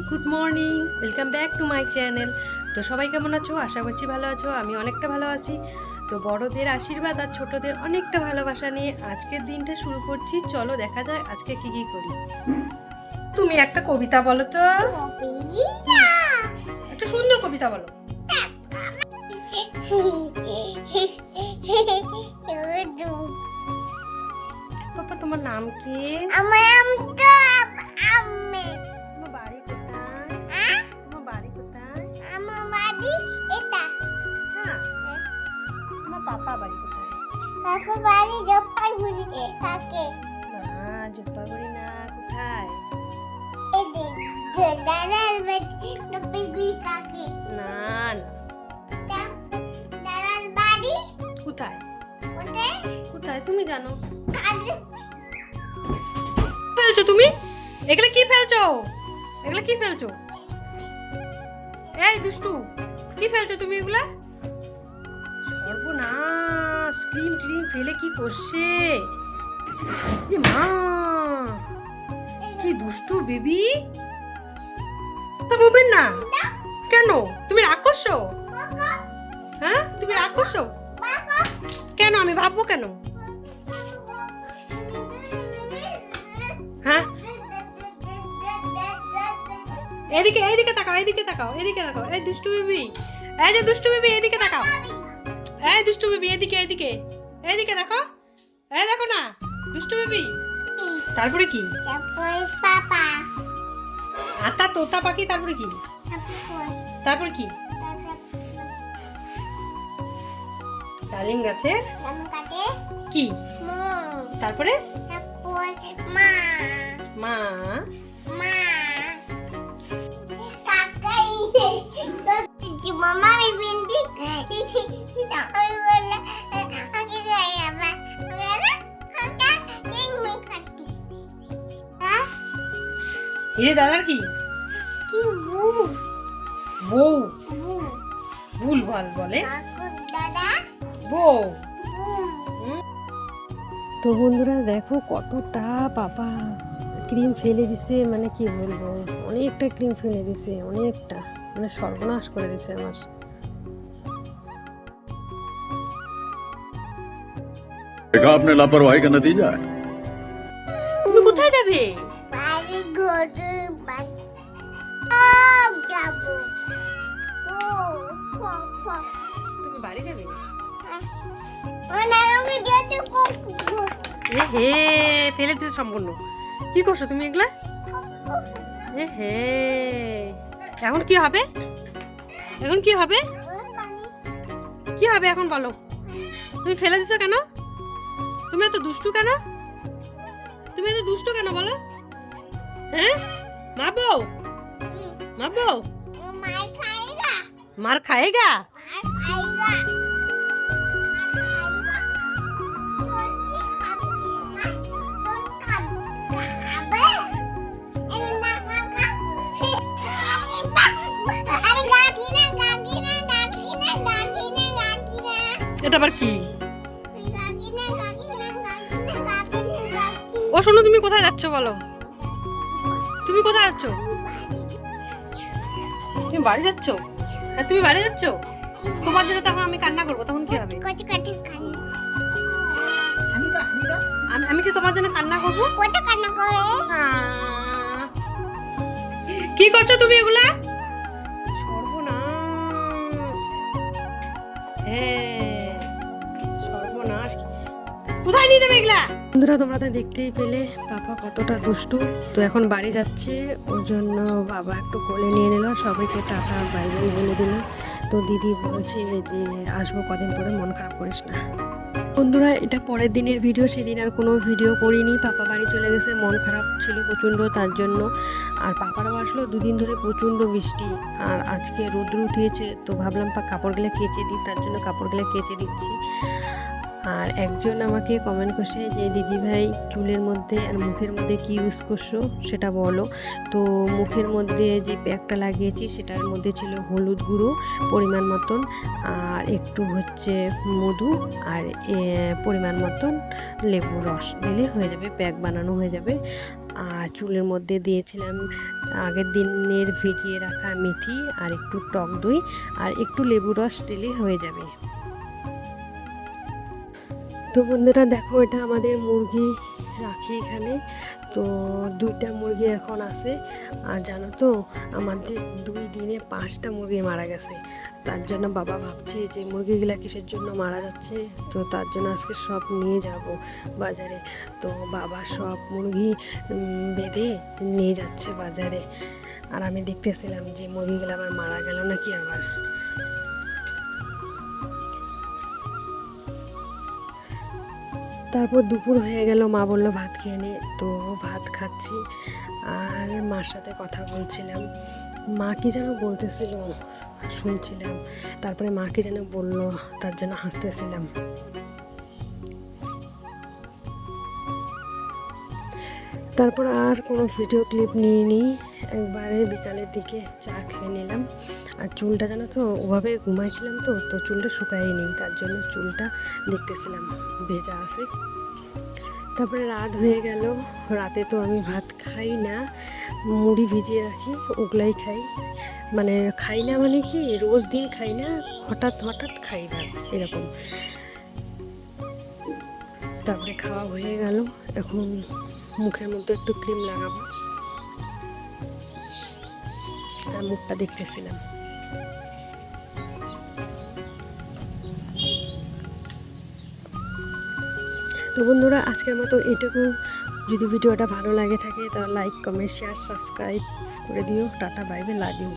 Good morning, welcome back to my channel. তো সবাই কেমন আছো? আশা করছি ভালো আছো। আমি অনেকটা ভালো আছি। তো বড়দের আশীর্বাদ আর ছোটদের অনেকটা ভালোবাসা নিয়ে আজকের দিনটা শুরু করছি। চলো দেখা যায় আজকে কি কি করি। তুমি একটা কবিতা বলো তো, একটা সুন্দর কবিতা বলো। পাপা তোমার নাম কি? আমার নাম তো আম্মে। তোমার বাড়ি কোথায়? তোমার বাড়ি কোথায়? আমার বাড়ি এটা। হ্যাঁ, তোমার পাপা বাড়ি কোথায়? কাকু বাড়ি জলপাইগুড়ি কাকে। না, জুপাগুড়ি না, কোথায়? এই যে দাদার বাড়ি জলপাইগুড়ি কাকে। না না, দাদার বাড়ি কোথায়? কোথায়? কোথায় তুমি জানো? কাকে। ফেলছো তুমি? এগুলা কি ফেলছো? এগুলা কি ফেলছো? এই দুষ্টু, কি ফেলছো তুমি এগুলা? সর্বনাশ, ক্রিম ট্রিম ফেলে কি করছে? এ মা, কি দুষ্টু বেবি। তা বলবেন না কেন? তুমি রাগ করছো? হ্যাঁ, তুমি রাগ করছো কেন? আমি ভাববো কেন? হ্যাঁ, এদিকে এদিকে তাকাও, এদিকে তাকাও, এদিকে তাকাও। এই দুষ্টু বেবি, এই যে দুষ্টু বেবি, এদিকে তাকাও। এই দুষ্টু বেবি, এদিকে এদিকে এদিকে দেখো। এই দেখো না দুষ্টু বেবি। তারপরে কি? পাপা। আতা তোতা পাখি। তারপরে কি? তারপরে কি? ডালিম গাছে কি? তারপরে মা মা। মা কাকাই মামা বিন্দি আমি বললাম আগে যাই আবার কাকা এই মেয়ে খাটি। হ্যাঁ হিরে দাদার কি? কি বউ বউ। বউ ভুল ভাল বলে কাকু দাদা বউ। বউ। তো বন্ধুরা দেখো কতটা পাপা ক্রিম ফেলে দিছে, মানে কি বলবো, অনেকটা ক্রিম ফেলে দিছে, অনেকটা, মানে সর্বনাশ করে দিছে আমার। देखा आपने लापरवाही का नतीजा है। তুমি কোথায় যাবে? বাড়ি ঘরে বাড়ি যাবো। ও তুমি বাড়ি যাবে? আমি যেতে করবো। এ হে, ফেলে দিছে সম্পূর্ণ। কি করছো তুমি এগুলা? এ হে, এখন কি হবে? এখন কি হবে? কি হবে এখন বলো? তুমি ফেলে দিছো কেন? তুমি এত দুষ্টু কেন? তুমি এত দুষ্টু কেন বলো? হ্যাঁ, মারবো মারবো? মার খাইগা মার খায়েগা? মার খাইগা এটা আবার কি? ও শোনো, তুমি কোথায় যাচ্ছ বলো? তুমি কোথায় যাচ্ছ? তুমি বাড়ি যাচ্ছ? হ্যাঁ, তুমি বাড়ি যাচ্ছ? তোমার জন্য তখন আমি কান্না করবো, তখন কি হবে? আমি যে তোমার জন্য কান্না করবো। কি করছো তুমি এগুলা? সর্বনাশ। হ্যাঁ, সর্বনাশ। কোথায় নিয়ে যাবে এগুলা? বন্ধুরা তোমরা তো দেখতেই পেলে পাপা কতটা দুষ্টু। তো এখন বাড়ি যাচ্ছে, ওর জন্য বাবা একটু কোলে নিয়ে নিল, সবাইকে টাটা বাই বাই বলে দিল। তো দিদি বলছে যে আসবো কদিন পরে, মন খারাপ করিস না। বন্ধুরা এটা পরের দিনের ভিডিও, সেদিন আর কোনো ভিডিও করিনি। পাপা বাড়ি চলে গেছে, মন খারাপ ছিল প্রচণ্ড তার জন্য। আর পাপারাও আসলো, দুদিন ধরে প্রচণ্ড বৃষ্টি, আর আজকে রোদ্র উঠিয়েছে। তো ভাবলাম কাপড়গুলো কেচে দিই, তার জন্য কাপড়গুলো কেচে দিচ্ছি। আর একজন আমাকে কমেন্ট করছে যে দিদি ভাই চুলের মধ্যে আর মুখের মধ্যে কি ইউজ করছো সেটা বলো। তো মুখের মধ্যে যে প্যাকটা লাগিয়েছি সেটার মধ্যে ছিল হলুদ গুঁড়ো পরিমাণ মতন, আর একটু হচ্ছে মধু, আর পরিমাণ মতন লেবু রস দিলে হয়ে যাবে, প্যাক বানানো হয়ে যাবে। আর চুলের মধ্যে দিয়েছিলাম আগের দিনের ভিজিয়ে রাখা মেথি আর একটু টক দই আর একটু লেবু রস দিলে হয়ে যাবে। তো বন্ধুরা দেখো, এটা আমাদের মুরগি রাখি এখানে। তো 2টা মুরগি এখন আছে। আর জানো তো, আমাদের 2 দিনে 5টা মুরগি মারা গেছে। তার জন্য বাবা ভাবছে যে মুরগিগুলা কিসের জন্য মারা যাচ্ছে, তো তার জন্য আজকে সব নিয়ে যাব বাজারে। তো বাবা সব মুরগি বেঁধে নিয়ে যাচ্ছে বাজারে। আর আমি দেখতেছিলাম যে মুরগিগুলো আবার মারা গেল নাকি আবার। তারপর দুপুর হয়ে গেল, মা বললো ভাত খেয়ে নে, তো ভাত খাচ্ছি আর মার সাথে কথা বলছিলাম। মা কি যেন বলতেছিল শুনছিলাম, তারপরে মা কি যেন বললো, তার জন্য হাসতেছিলাম। তারপর আর কোনো ভিডিও ক্লিপ নিইনি, একবারে বিকালের দিকে চা খেয়ে নিলাম। আর চুলটা জানো তো, ওভাবে ঘুমাইছিলাম তো চুলটা শুকায়নি, তার জন্য চুলটা দেখতেছিলাম ভেজা আছে। তারপরে রাত হয়ে গেল। রাতে তো আমি ভাত খাই না, মুড়ি ভিজিয়ে রাখি, ওগুলাই খাই। মানে খাই না মানে কি, রোজ দিন খাই না, হঠাৎ হঠাৎ খাই না এরকম। তারপরে খাওয়া হয়ে গেল, এখন মুখের মধ্যে একটু ক্রিম লাগাবো আর মুখটা দেখতেছিলাম। তো বন্ধুরা, আজকের মতো এটুকু। যদি ভিডিওটা ভালো লাগে থাকে তাহলে লাইক, কমেন্ট, শেয়ার, সাবস্ক্রাইব করে দিও। Tata, bye bye, love you.